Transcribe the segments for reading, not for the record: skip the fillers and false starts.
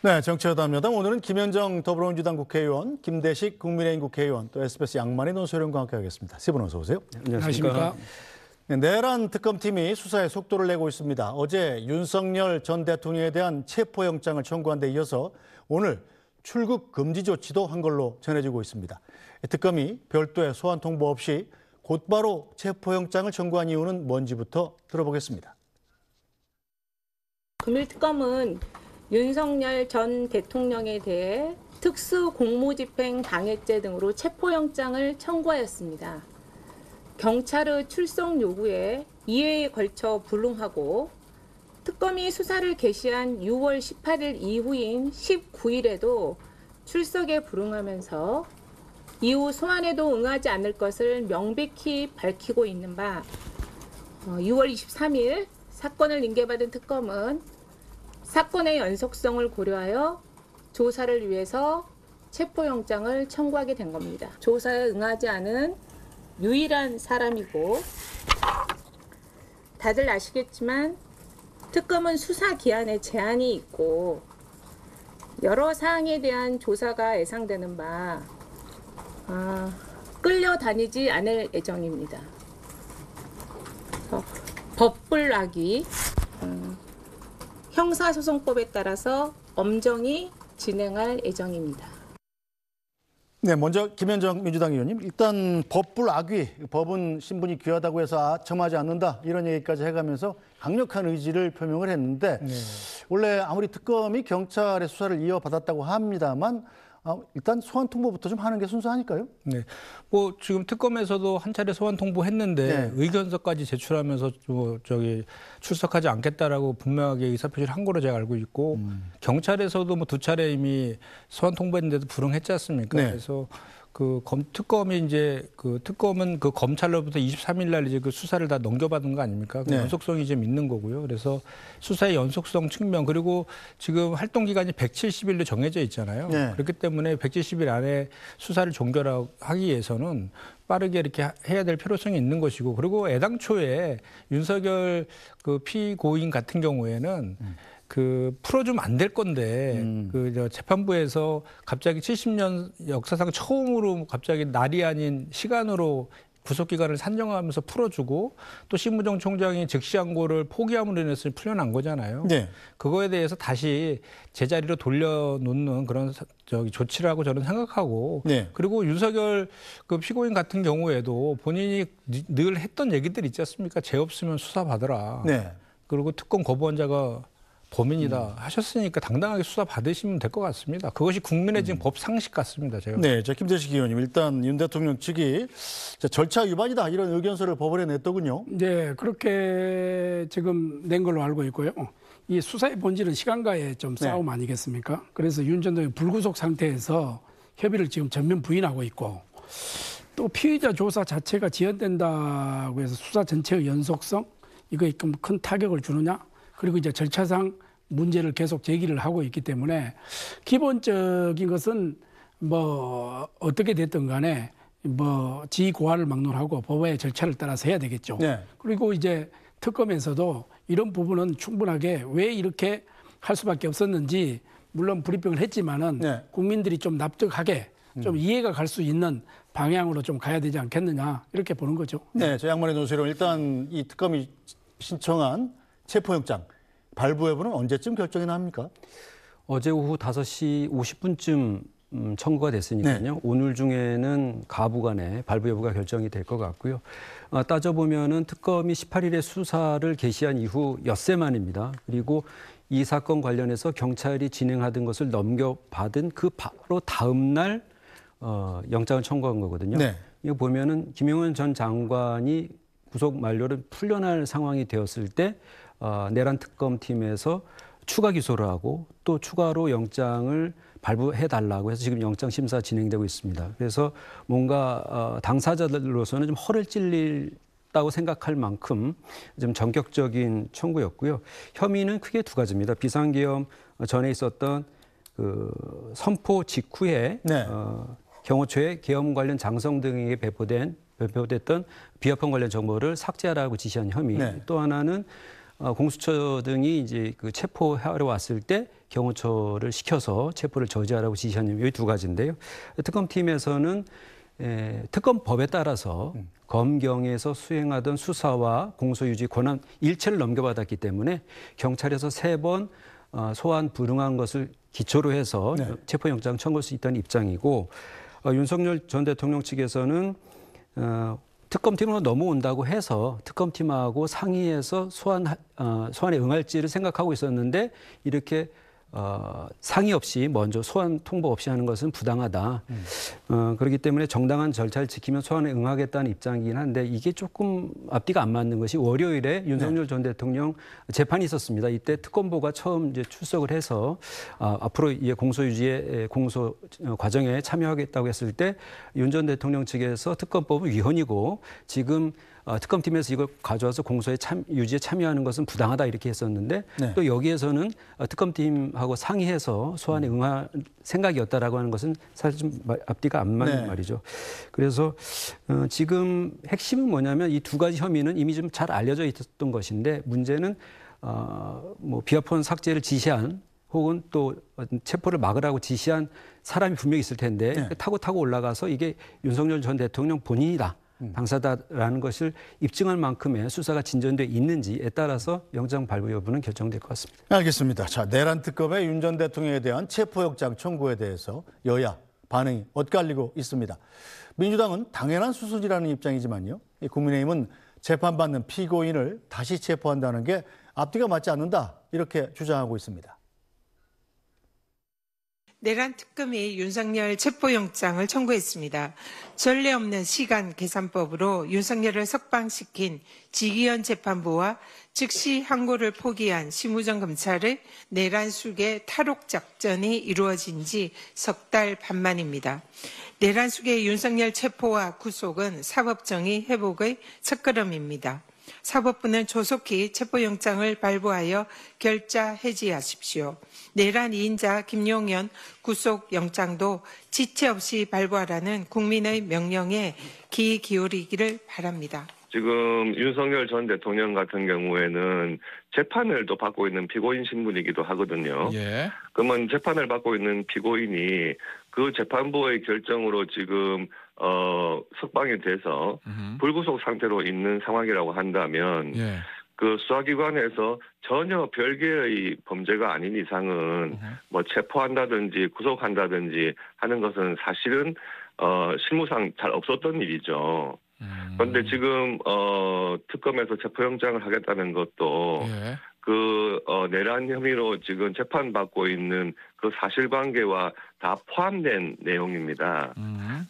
네, 정치여담여담 오늘은 김현정 더불어민주당 국회의원, 김대식 국민의힘 국회의원, 또 SBS 양만희 논설위원과 함께하겠습니다. 세 분 어서 오세요. 안녕하십니까. 네, 내란 특검팀이 수사에 속도를 내고 있습니다. 어제 윤석열 전 대통령에 대한 체포영장을 청구한 데 이어서 오늘 출국 금지 조치도 한 걸로 전해지고 있습니다. 특검이 별도의 소환 통보 없이 곧바로 체포영장을 청구한 이유는 뭔지부터 들어보겠습니다. 금일특검은 윤석열 전 대통령에 대해 특수공무집행 방해죄 등으로 체포영장을 청구하였습니다. 경찰의 출석 요구에 2회에 걸쳐 불응하고 특검이 수사를 개시한 6월 18일 이후인 19일에도 출석에 불응하면서 이후 소환에도 응하지 않을 것을 명백히 밝히고 있는 바 6월 23일 사건을 인계받은 특검은 사건의 연속성을 고려하여 조사를 위해서 체포영장을 청구하게 된 겁니다. 조사에 응하지 않은 유일한 사람이고 다들 아시겠지만 특검은 수사 기한에 제한이 있고 여러 사항에 대한 조사가 예상되는 바 끌려다니지 않을 예정입니다. 법불락이 형사소송법에 따라서 엄정히 진행할 예정입니다. 네, 먼저 김현정 민주당 의원님, 일단 법불악위, 법은 신분이 귀하다고 해서 점하지 않는다 이런 얘기까지 해가면서 강력한 의지를 표명을 했는데 원래 아무리 특검이 경찰의 수사를 이어받았다고 합니다만 일단 소환 통보부터 좀 하는 게 순수 아닐까요? 네, 뭐 지금 특검에서도 한 차례 소환 통보했는데 의견서까지 제출하면서 출석하지 않겠다라고 분명하게 의사표시를 한 거로 제가 알고 있고 경찰에서도 뭐 2차례 이미 소환 통보했는데도 불응했지 않습니까? 네. 그래서 특검은 그 검찰로부터 23일 날 이제 그 수사를 다 넘겨받은 거 아닙니까? 그 연속성이 좀 있는 거고요. 그래서 수사의 연속성 측면 그리고 지금 활동 기간이 170일로 정해져 있잖아요. 그렇기 때문에 170일 안에 수사를 종결하기 위해서는 빠르게 이렇게 해야 될 필요성이 있는 것이고 그리고 애당초에 윤석열 그 피고인 같은 경우에는 풀어주면 안 될 건데 재판부에서 갑자기 70년 역사상 처음으로 갑자기 날이 아닌 시간으로 구속기간을 산정하면서 풀어주고 또 심무정 총장이 즉시항고를 포기함으로 인해서 풀려난 거잖아요. 그거에 대해서 다시 제자리로 돌려놓는 그런 조치라고 저는 생각하고 그리고 윤석열 그 피고인 같은 경우에도 본인이 늘 했던 얘기들 있지 않습니까? 죄 없으면 수사받으라. 그리고 특검 거부원자가 범인이다 하셨으니까 당당하게 수사 받으시면 될 것 같습니다. 그것이 국민의 지금 법 상식 같습니다. 제가. 네, 김대식 의원님 일단 윤 대통령 측이 절차 위반이다 이런 의견서를 법원에 냈더군요. 네, 그렇게 지금 낸 걸로 알고 있고요. 이 수사의 본질은 시간과의 좀 싸움 아니겠습니까? 그래서 윤 전 대통령 불구속 상태에서 협의를 지금 전면 부인하고 있고 또 피의자 조사 자체가 지연된다고 해서 수사 전체의 연속성 이거에 큰 타격을 주느냐? 그리고 이제 절차상 문제를 계속 제기를 하고 있기 때문에 기본적인 것은 뭐 어떻게 됐든 간에 뭐 지고하를 막론하고 법의 절차를 따라서 해야 되겠죠. 그리고 이제 특검에서도 이런 부분은 충분하게 왜 이렇게 할 수밖에 없었는지 물론 브리핑을 했지만은 국민들이 좀 납득하게 좀 이해가 갈 수 있는 방향으로 좀 가야 되지 않겠느냐 이렇게 보는 거죠. 네, 저 양만희 논설위원 일단 이 특검이 신청한 체포영장 발부 여부는 언제쯤 결정이 납니까? 어제 오후 5시 50분쯤 청구가 됐으니까요. 오늘 중에는 가부간에 발부 여부가 결정이 될 것 같고요. 따져보면은 특검이 18일에 수사를 개시한 이후 엿새 만입니다. 그리고 이 사건 관련해서 경찰이 진행하던 것을 넘겨받은 그 바로 다음 날 영장을 청구한 거거든요. 이거 보면은 김용현 전 장관이 구속 만료를 풀려날 상황이 되었을 때 내란 특검팀에서 추가 기소를 하고 또 추가로 영장을 발부해달라고 해서 지금 영장 심사 진행되고 있습니다. 그래서 뭔가 당사자들로서는 좀 허를 찔린다고 생각할 만큼 좀 전격적인 청구였고요. 혐의는 크게 2가지입니다. 비상계엄 전에 있었던 그 선포 직후에 경호처에 계엄 관련 장성 등에게 배포됐던 비합헌 관련 정보를 삭제하라고 지시한 혐의. 또 하나는 공수처 등이 이제 그 체포하러 왔을 때 경호처를 시켜서 체포를 저지하라고 지시한 이 두 가지인데요. 특검팀에서는 특검법에 따라서 검경에서 수행하던 수사와 공소유지 권한 일체를 넘겨받았기 때문에 경찰에서 3번 소환 불응한 것을 기초로 해서 네. 체포영장 청구할 수 있다는 입장이고 윤석열 전 대통령 측에서는 특검팀으로 넘어온다고 해서 특검팀하고 상의해서 소환에 응할지를 생각하고 있었는데 이렇게 상의 없이 먼저 소환 통보 없이 하는 것은 부당하다. 그렇기 때문에 정당한 절차를 지키면 소환에 응하겠다는 입장이긴 한데 이게 조금 앞뒤가 안 맞는 것이 월요일에 윤석열 전 대통령 재판이 있었습니다. 이때 특검보가 처음 이제 출석을 해서 앞으로 이 공소유지의 공소 과정에 참여하겠다고 했을 때 윤 전 대통령 측에서 특검법은 위헌이고 지금 특검팀에서 이걸 가져와서 공소에 유지에 참여하는 것은 부당하다 이렇게 했었는데 네. 또 여기에서는 특검팀하고 상의해서 소환에 응할 생각이었다라고 하는 것은 사실 좀 앞뒤가 안 맞는 네. 말이죠. 그래서 지금 핵심은 뭐냐면 이 두 가지 혐의는 이미 좀 잘 알려져 있었던 것인데 문제는 뭐 비화폰 삭제를 지시한 혹은 또 체포를 막으라고 지시한 사람이 분명히 있을 텐데 네. 타고 올라가서 이게 윤석열 전 대통령 본인이다. 당사자라는 것을 입증할 만큼의 수사가 진전돼 있는지에 따라서 영장 발부 여부는 결정될 것 같습니다. 알겠습니다. 자, 내란 특검의 윤 전 대통령에 대한 체포영장 청구에 대해서 여야 반응이 엇갈리고 있습니다. 민주당은 당연한 수순이라는 입장이지만요. 국민의힘은 재판받는 피고인을 다시 체포한다는 게 앞뒤가 맞지 않는다 이렇게 주장하고 있습니다. 내란 특검이 윤석열 체포영장을 청구했습니다. 전례 없는 시간 계산법으로 윤석열을 석방시킨 지기현 재판부와 즉시 항고를 포기한 심우정 검찰의 내란 수계 탈옥 작전이 이루어진 지 석 달 반 만입니다. 내란 수계의 윤석열 체포와 구속은 사법정의 회복의 첫걸음입니다. 사법부는 조속히 체포영장을 발부하여 결자 해지하십시오. 내란 2인자 김용현 구속영장도 지체 없이 발부하라는 국민의 명령에 귀 기울이기를 바랍니다. 지금 윤석열 전 대통령 같은 경우에는 재판을 또 받고 있는 피고인 신분이기도 하거든요. 예. 그러면 재판을 받고 있는 피고인이 그 재판부의 결정으로 지금 석방이 돼서 불구속 상태로 있는 상황이라고 한다면 예. 그 수사기관에서 전혀 별개의 범죄가 아닌 이상은 뭐 체포한다든지 구속한다든지 하는 것은 사실은 실무상 잘 없었던 일이죠. 그런데 지금 특검에서 체포영장을 하겠다는 것도 예. 내란 혐의로 지금 재판받고 있는 그 사실관계와 다 포함된 내용입니다.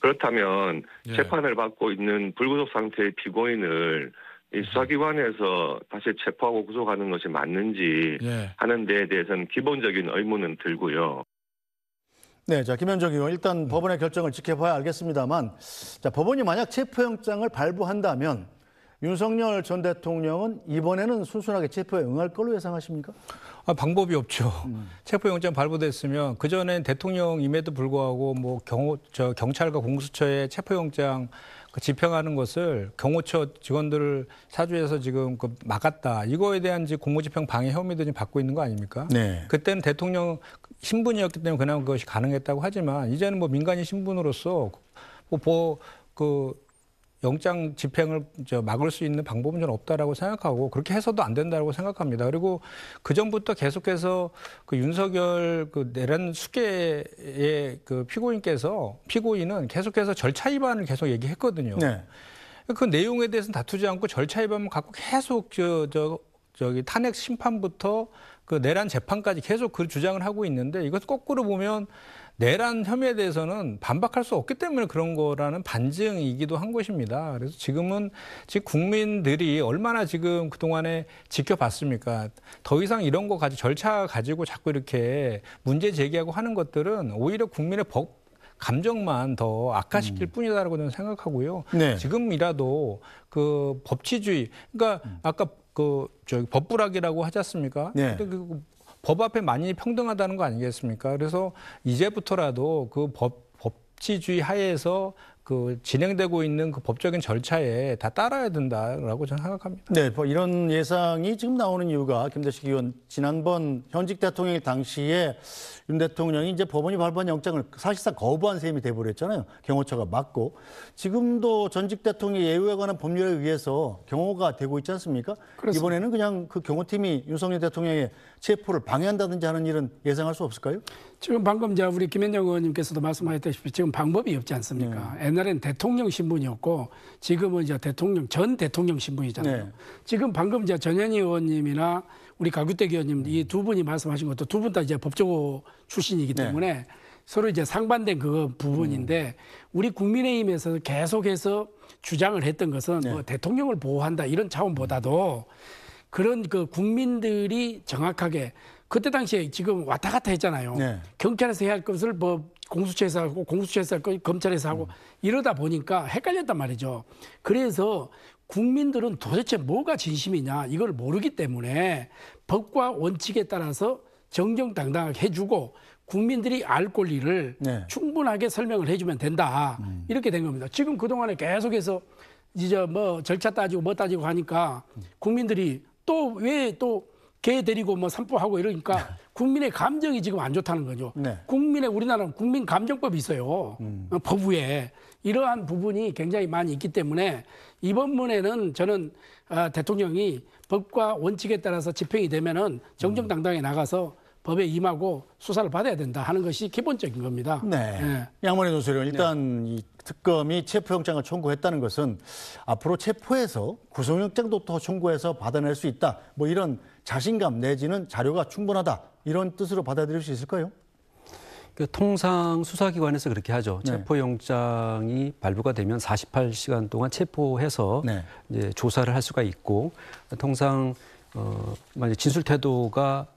그렇다면 예. 재판을 받고 있는 불구속 상태의 피고인을 이 수사기관에서 다시 체포하고 구속하는 것이 맞는지 예. 하는 데에 대해서는 기본적인 의문은 들고요. 네, 자 김현정 의원 일단 법원의 결정을 지켜봐야 알겠습니다만, 자 법원이 만약 체포영장을 발부한다면 윤석열 전 대통령은 이번에는 순순하게 체포에 응할 걸로 예상하십니까? 방법이 없죠. 체포영장 발부됐으면 그 전엔 대통령임에도 불구하고 뭐 경찰과 공수처의 체포영장 집행하는 것을 경호처 직원들을 사주해서 지금 막았다. 이거에 대한 공무집행 방해 혐의도 지금 받고 있는 거 아닙니까? 네. 그때는 대통령 신분이었기 때문에 그나마 그것이 가능했다고 하지만 이제는 뭐 민간인 신분으로서 영장 집행을 막을 수 있는 방법은 저는 없다라고 생각하고 그렇게 해서도 안 된다고 생각합니다. 그리고 그 전부터 계속해서 그 윤석열 내란 수계의 피고인은 계속해서 절차 위반을 계속 얘기했거든요. 네. 그 내용에 대해서는 다투지 않고 절차 위반만 갖고 계속 탄핵 심판부터 그 내란 재판까지 계속 그 주장을 하고 있는데 이것 거꾸로 보면 내란 혐의에 대해서는 반박할 수 없기 때문에 그런 거라는 반증이기도 한 것입니다. 그래서 지금 국민들이 얼마나 지금 그동안에 지켜봤습니까? 더 이상 이런 거 절차 가지고 자꾸 이렇게 문제 제기하고 하는 것들은 오히려 국민의 감정만 더 악화시킬 뿐이다라고 저는 생각하고요. 네. 지금이라도 그 법치주의, 그러니까 아까 법불학이라고 하지 않습니까? 네. 법 앞에 만인이 평등하다는 거 아니겠습니까? 그래서 이제부터라도 그 법치주의 하에서 그 진행되고 있는 그 법적인 절차에 다 따라야 된다라고 저는 생각합니다. 네, 뭐 이런 예상이 지금 나오는 이유가 김대식 의원 지난번 현직 대통령 당시에 윤 대통령이 이제 법원이 발부한 영장을 사실상 거부한 셈이 돼버렸잖아요. 경호처가 막고 지금도 전직 대통령의 예우에 관한 법률에 의해서 경호가 되고 있지 않습니까? 그렇습니다. 이번에는 그냥 그 경호팀이 윤석열 대통령의 체포를 방해한다든지 하는 일은 예상할 수 없을까요? 지금 방금 우리 김현정 의원님께서도 말씀하셨다시피 지금 방법이 없지 않습니까? 옛날엔 대통령 신분이었고 지금은 이제 전 대통령 신분이잖아요. 네. 지금 방금 전현희 의원님이나 우리 가규택 의원님 이 두 분이 말씀하신 것도 두 분 다 이제 법조고 출신이기 때문에 서로 이제 상반된 그 부분인데 우리 국민의힘에서 계속해서 주장을 했던 것은 뭐 대통령을 보호한다 이런 차원보다도 그런 그 국민들이 정확하게 그때 당시에 지금 왔다 갔다 했잖아요. 네. 경찰에서 해야 할 것을 뭐 공수처에서 하고 공수처에서 할 걸 검찰에서 하고 이러다 보니까 헷갈렸단 말이죠. 그래서 국민들은 도대체 뭐가 진심이냐 이걸 모르기 때문에 법과 원칙에 따라서 정정당당하게 해주고 국민들이 알 권리를 충분하게 설명을 해주면 된다. 이렇게 된 겁니다. 지금 그동안에 계속해서 이제 뭐 절차 따지고 뭐 따지고 하니까 국민들이 또 왜 또 개 데리고 뭐 산보하고 이러니까 국민의 감정이 지금 안 좋다는 거죠. 우리나라는 국민 감정법이 있어요. 법위에. 이러한 부분이 굉장히 많이 있기 때문에 이번 문에는 저는 대통령이 법과 원칙에 따라서 집행이 되면은 정정당당하게 나가서 법에 임하고 수사를 받아야 된다 하는 것이 기본적인 겁니다. 네. 양문희 논설위원 일단 이 특검이 체포영장을 청구했다는 것은 앞으로 체포해서 구속영장도 더 청구해서 받아낼 수 있다. 뭐 이런 자신감 내지는 자료가 충분하다. 이런 뜻으로 받아들일 수 있을까요? 통상 수사기관에서 그렇게 하죠. 체포영장이 발부가 되면 48시간 동안 체포해서 이제 조사를 할 수가 있고 통상 만약 진술 태도가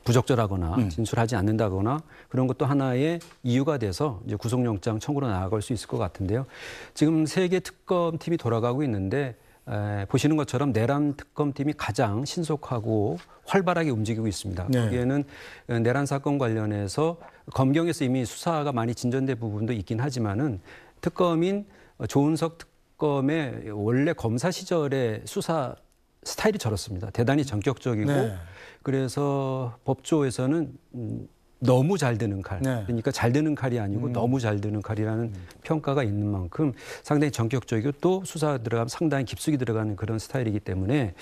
부적절하거나 진술하지 않는다거나 그런 것도 하나의 이유가 돼서 이제 구속영장 청구로 나아갈 수 있을 것 같은데요. 지금 3개 특검팀이 돌아가고 있는데 보시는 것처럼 내란 특검팀이 가장 신속하고 활발하게 움직이고 있습니다. 거기에는 내란 사건 관련해서 검경에서 이미 수사가 많이 진전된 부분도 있긴 하지만은 특검인 조은석 특검의 원래 검사 시절의 수사 스타일이 저렇습니다. 대단히 전격적이고 그래서 법조에서는 너무 잘 드는 칼. 그러니까 잘 드는 칼이 아니고 너무 잘 드는 칼이라는 평가가 있는 만큼 상당히 전격적이고 또 수사 들어가면 상당히 깊숙이 들어가는 그런 스타일이기 때문에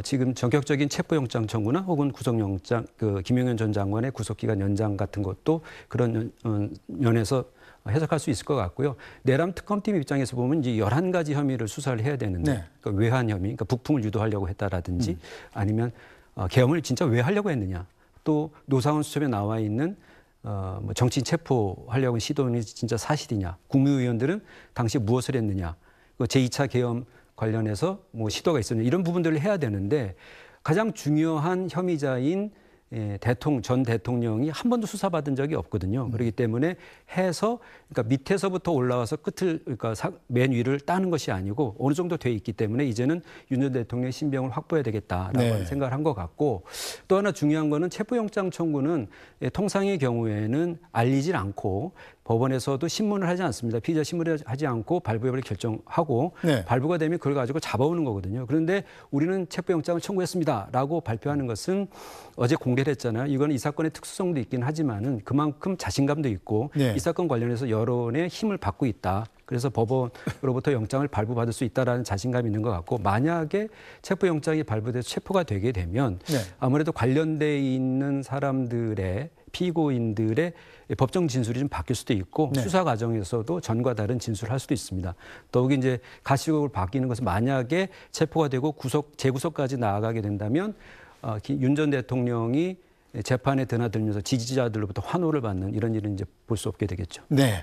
지금 전격적인 체포영장 청구나 혹은 구속영장 김용현 전 장관의 구속기간 연장 같은 것도 그런 면에서 해석할 수 있을 것 같고요. 내란 특검팀 입장에서 보면 이제 11가지 혐의를 수사를 해야 되는데 그러니까 외환 혐의, 그러니까 북풍을 유도하려고 했다라든지 아니면 계엄을 진짜 왜 하려고 했느냐. 또 노사원 수첩에 나와 있는 뭐 정치인 체포하려고 시도는 진짜 사실이냐. 국무위원들은 당시 무엇을 했느냐. 제2차 계엄 관련해서 뭐 시도가 있었느냐. 이런 부분들을 해야 되는데 가장 중요한 혐의자인 전 대통령이 한 번도 수사받은 적이 없거든요. 그렇기 때문에 해서 그러니까 밑에서부터 올라와서 그러니까 맨 위를 따는 것이 아니고 어느 정도 돼 있기 때문에 이제는 윤 전 대통령의 신병을 확보해야 되겠다라고 생각을 한 것 같고 또 하나 중요한 거는 체포영장 청구는 통상의 경우에는 알리질 않고 법원에서도 신문을 하지 않습니다. 피의자 신문을 하지 않고 발부 여부를 결정하고 발부가 되면 그걸 가지고 잡아오는 거거든요. 그런데 우리는 체포영장을 청구했습니다라고 발표하는 것은 어제 공개를 했잖아요. 이거는 이 사건의 특수성도 있긴 하지만은 그만큼 자신감도 있고 이 사건 관련해서 여론의 힘을 받고 있다. 그래서 법원으로부터 영장을 발부받을 수 있다라는 자신감이 있는 것 같고 만약에 체포영장이 발부돼서 체포가 되게 되면 아무래도 관련돼 있는 사람들의 피고인들의 법정 진술이 좀 바뀔 수도 있고 수사 과정에서도 전과 다른 진술을 할 수도 있습니다. 더욱이 이제 가시적으로 바뀌는 것은 만약에 체포가 되고 재구속까지 나아가게 된다면 윤 전 대통령이 재판에 드나들면서 지지자들로부터 환호를 받는 이런 일은 이제 볼 수 없게 되겠죠. 네.